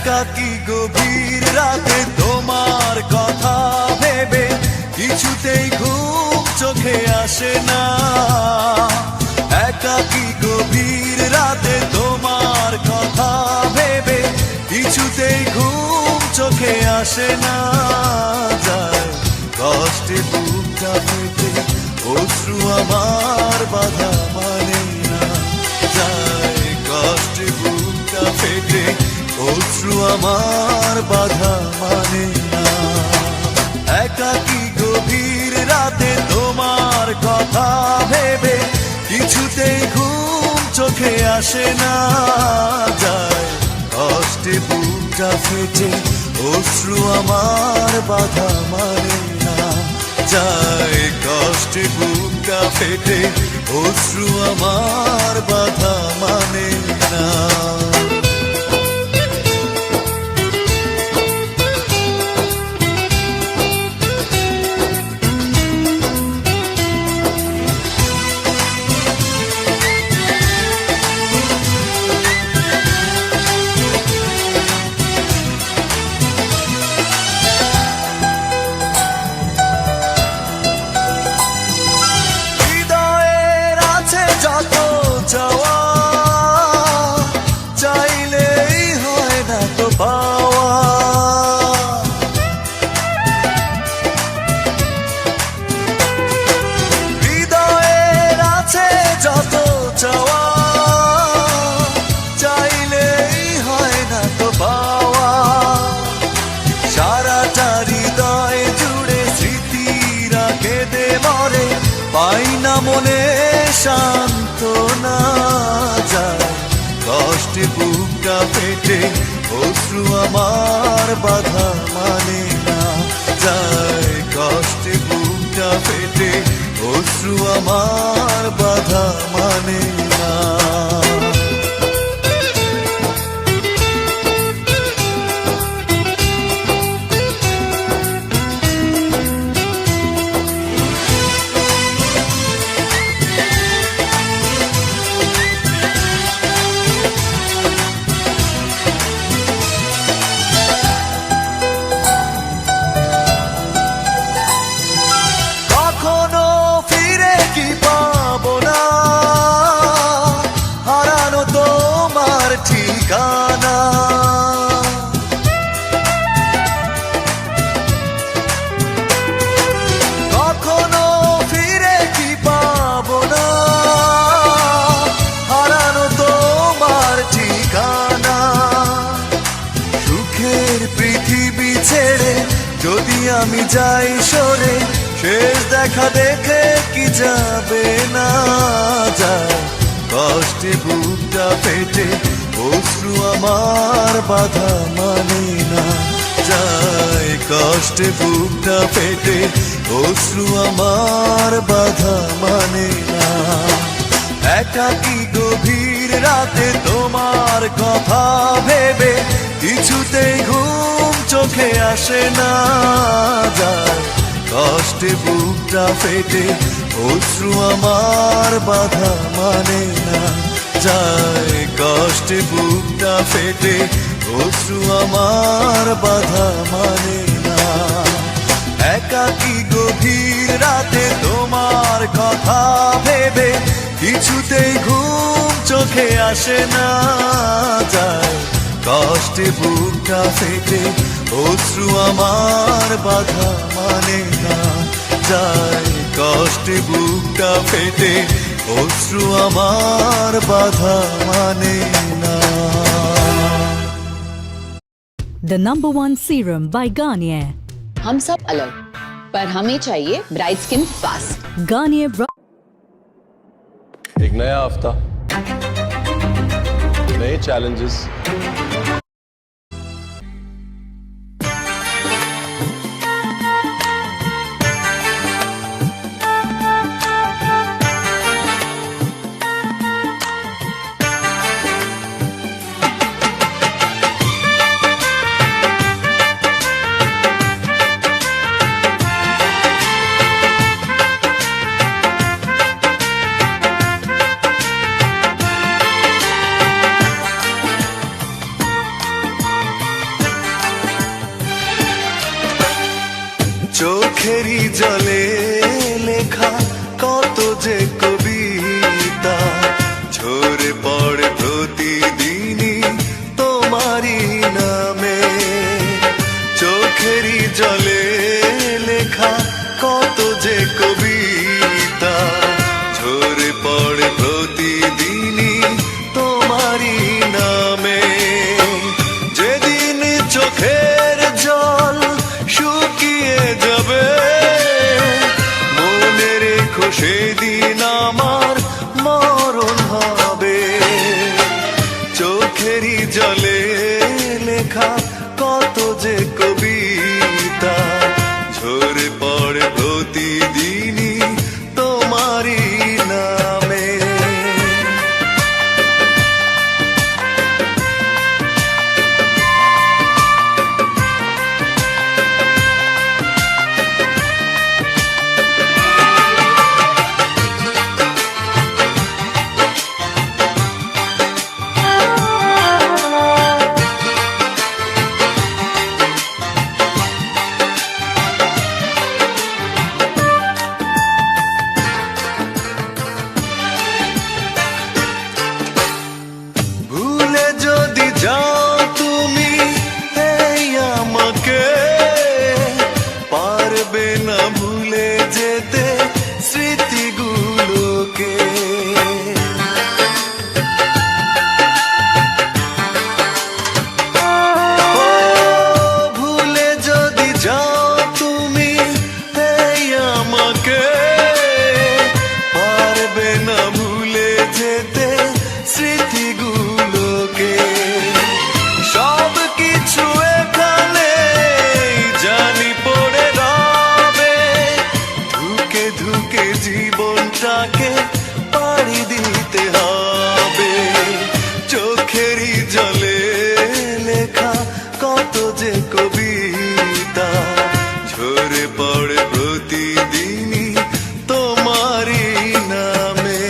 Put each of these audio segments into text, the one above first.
একাকী গভীর রাতে তোমার কথা ভেবে কিছুতেই ঘুম চোখে আসে না। একাকী গভীর রাতে তোমার কথা ভেবে কিছুতেই ঘুম চোখে আসে না। যায় কষ্টে বুকটা ফেটে অশ্রু আমার বাধা মানে না। যায় কষ্টে বুকটা ফেটে অশ্রু আমার বাধা মানে না। একাকী গভীর রাতে তোমার কথা ভেবে কিছুতেই ঘুম চোখে আসে না। যায় কষ্টে বুকটা ফেটে অশ্রু আমার বাধা মানে না। যায় কষ্টে বুকটা ফেটে অশ্রু আমার বাধা মানে না। পাই না মনে সান্ত্বনা। যায় কষ্টে বুকটা ফেটে অশ্রু আমার বাধা মানে না। যায় কষ্টে বুকটা ফেটে অশ্রু আমার বাধা মানে না। কখনো ফিরে কি পাবো না, হারানো তোমার ঠিকানা। সুখের পৃথিবী ছেড়ে যদি আমি যাই সরে, শেষ দেখা দেখে কি যাবে না। যায় কষ্টে বুকটা ফেটে অশ্রু আমার বাধা মানে না। যায় কষ্টে বুকটা ফেটে অশ্রু আমার বাধা মানে না। একাকী গভীর রাতে তোমার কথা ভেবে কিছুতেই ঘুম চোখে আসে না। যায় কষ্টে বুকটা ফেটে অশ্রু আমার বাধা মানে না। যায় কষ্টে বুকটা ফেটে অশ্রু আমার বাধা মানে না। একাকী গভীর রাতে তোমার কথা ভেবে কিছুতেই ঘুম চোখে আসে না। যায় কষ্টে বুকটা ফেটে অশ্রু আমার বাধা মানে না। যায় কষ্টে বুকটা ফেটে অশ্রু আমার বাধা মানে না। The #1 serum by Garnier. हम सब अलग, पर हमें चाहिए ब्राइट स्किन फास्ट। Garnier एक नया हफ्ता, नए चैलेंजेस, জলে লেখা কত যে কবিতা ঝরে পড়ে প্রতিদিনই তোমারই নামে। চোখেরই জলে লেখা কত যে কবিতা ঝরে পড়ে প্রতিদিনই তোমারই নামে। যেদিন চোখের জল শুকিয়ে যাবে মনে রেখো সেদিন আমার মরণ হবে। চোখেরই জলে লেখা কত যে কবিতা ঝরে পড়ে প্রতিদিনই তোমারই নামে। ভুলে যদি যাও তুমি এই আমাকে পারবে না ভুলে যেতে স্মৃতিগুলোকে। ও, ভুলে যদি যাও তুমি এই আমাকে পারবে না ভুলে যেতে স্মৃতিগুলোকে। সব কিছু এখানে জানি পড়ে রবে ধুকে ধুকে জীবনটাকে পাড়ি দিতে হবে। চোখেরই জলে লেখা কত যে কবিতা ঝরে পড়ে প্রতিদিনই তোমারই নামে।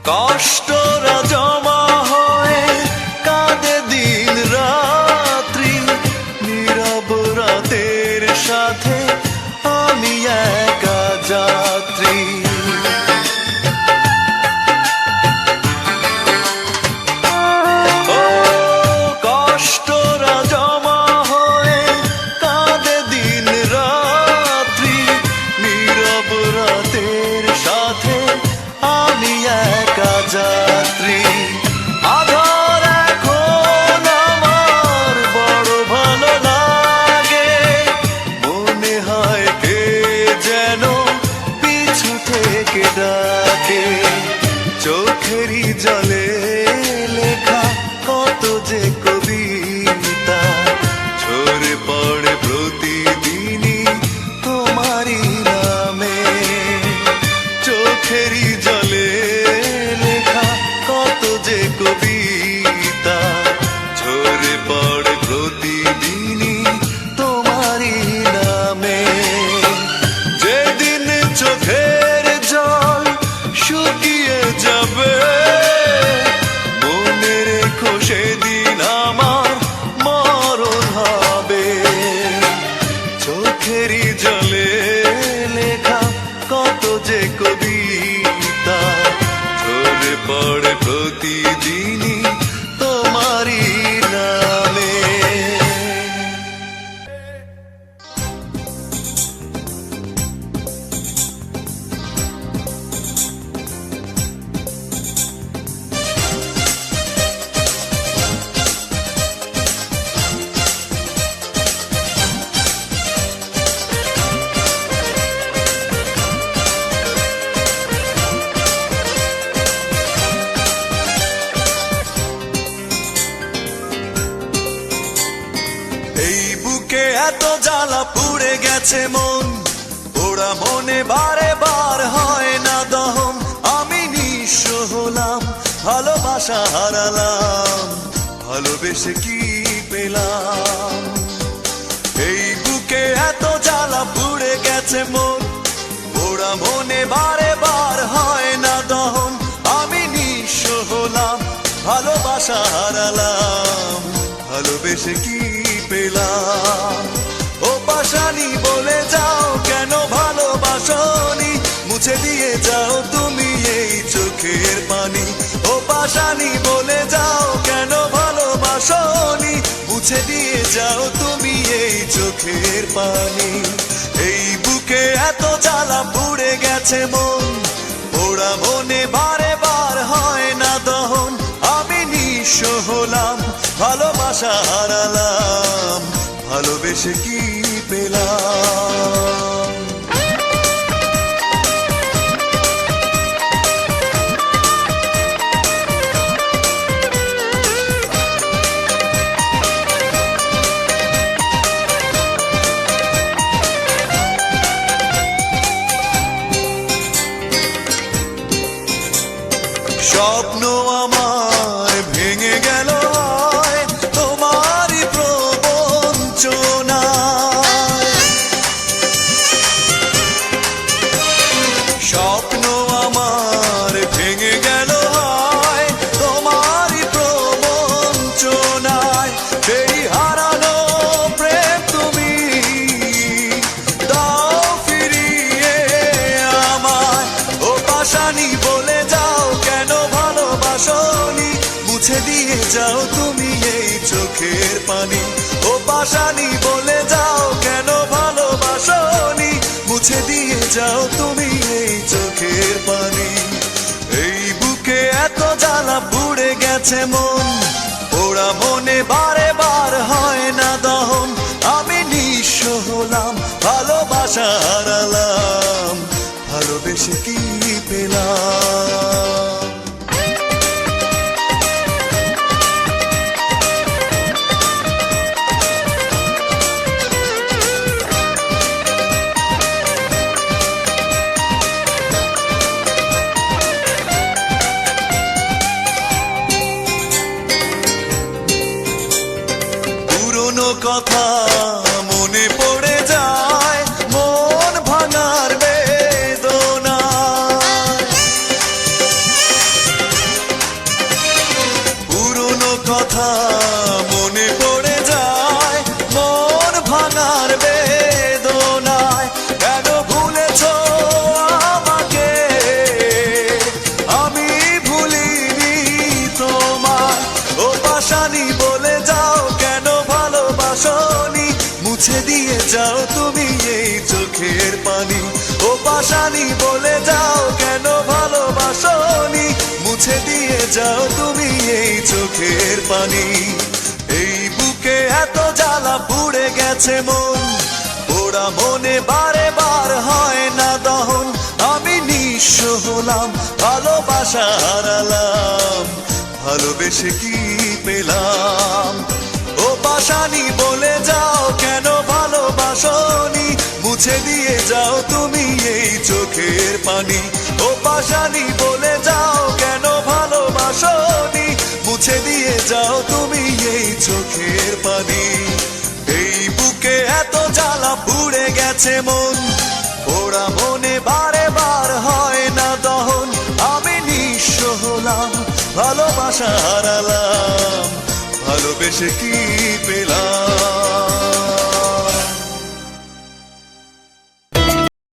কষ্টরা জমা হয়ে কাঁদে দিন রাত্রি নীরব রাতের সাথে আমি একা যাত্রী। ও, কষ্টরা জমা হয়ে কাঁদে দিন রাত্রি নীরব রাতের সাথে আমি একা যাত্রী। আধার এখন আমার বড় ভালো লাগে মনে হয় কে যেন পিছু থেকে ডাকে। চোখেরই জলে লেখা কত যে কবিতা ঝরে পড়ে প্রতিদিনই তোমারই নামে। চোখেরই জলে লেখা কত যে কবিতা ঝরে পড়ে প্রতিদিনই তোমারই নামে। যেদিন চোখের জল শুকিয়ে যাবে মনে রেখো সেদিন আমার মরণ হবে। চোখেরই জলে লেখা কত যে কবিতা ঝরে পড়ে প্রতিদিনই তোমারই নামে। গেছে মন, ওরা মনে বারে বার হয় না দহন। আমি নিঃস্ব হলাম, ভালোবাসা হারালাম, ভালোবেসে কি পেলাম? এই বুকে এত জ্বালা পুড়ে গেছে মন, ওরা মনে বারে বার হয় না দহন। আমি নিঃস্ব হলাম, ভালোবাসা হারালাম, ভালোবেসে কি পেলাম? ও পাশানি বলে যাও কেন ভালোবাসনি, মুছে দিয়ে যাও তুমি এই চোখের পানি। ও পাশানি বলে যাও কেন ভালোবাসনি, মুছে দিয়ে যাও তুমি এই চোখের পানি। এই বুকে এত জ্বালা পুড়ে গেছে মন, ওরা মনে বারে বার হয় না দহন। আমি নিঃস্ব হলাম, ভালোবাসা হারালাম, ভালোবেসে কি পেলাম? স্বপ্ন আমার ভেঙে গেল হয় তোমারই প্রবঞ্চনায়। স্বপ্ন আমার ভেঙে গেল হয় তোমারই প্রবঞ্চনায়। সেই হারানো প্রেম তুমি দাও ফিরিয়ে আমায়। ও পাশানি বলে যাও কেন ভালোবাসনি, মুছে দিয়ে যাও তুমি এই চোখের পানি। ও পাশানি বলে যাও কেন ভালোবাসনি, মুছে দিয়ে যাও তুমি এই চোখের পানি। এই বুকে এত জ্বালা পুড়ে গেছে মন, ওরা মনে বারে বার হয় না দহন। আমি নিঃস্ব হলাম, ভালোবাসা হারালাম, ভালোবেসে কি পেলাম? পুরনো কথা মনে পড়ে যায়, মন ভাঙার বেদনা। পুরনো কথা মনে পড়ে যায়, মন ভাঙার বেদনায়। কেন ভুলেছ আমাকে, আমি ভুলিনি তোমায়। ও পাশানি বলে যাও কেন ভালোবাসনি, মুছে দিয়ে যাও তুমি এই চোখের পানি। ও পাশানি বলে যাও কেন ভালোবাসনি, মুছে দিয়ে যাও তুমি এই চোখের পানি। এই বুকে এত জ্বালা পুড়ে গেছে মন, ওরা মনে বারে বার হয় না দহন। আমি নিঃস্ব হলাম, ভালোবাসা হারালাম, ভালোবেসে কি পেলাম? ও পাশানি বলে যাও কেন ভালোবাসনি, মুছে দিয়ে যাও তুমি এই চোখের পানি। ও পাশানি বলে যাও কেন ভালোবাসনি, মুছে দিয়ে যাও তুমি এই চোখের পানি। এই বুকে এত জ্বালা পুড়ে গেছে মন, ওরা মনে বারে বার হয় না দহন। আমি নিঃস্ব হলাম, ভালোবাসা হারালাম, ভালোবেসে কি পেলাম?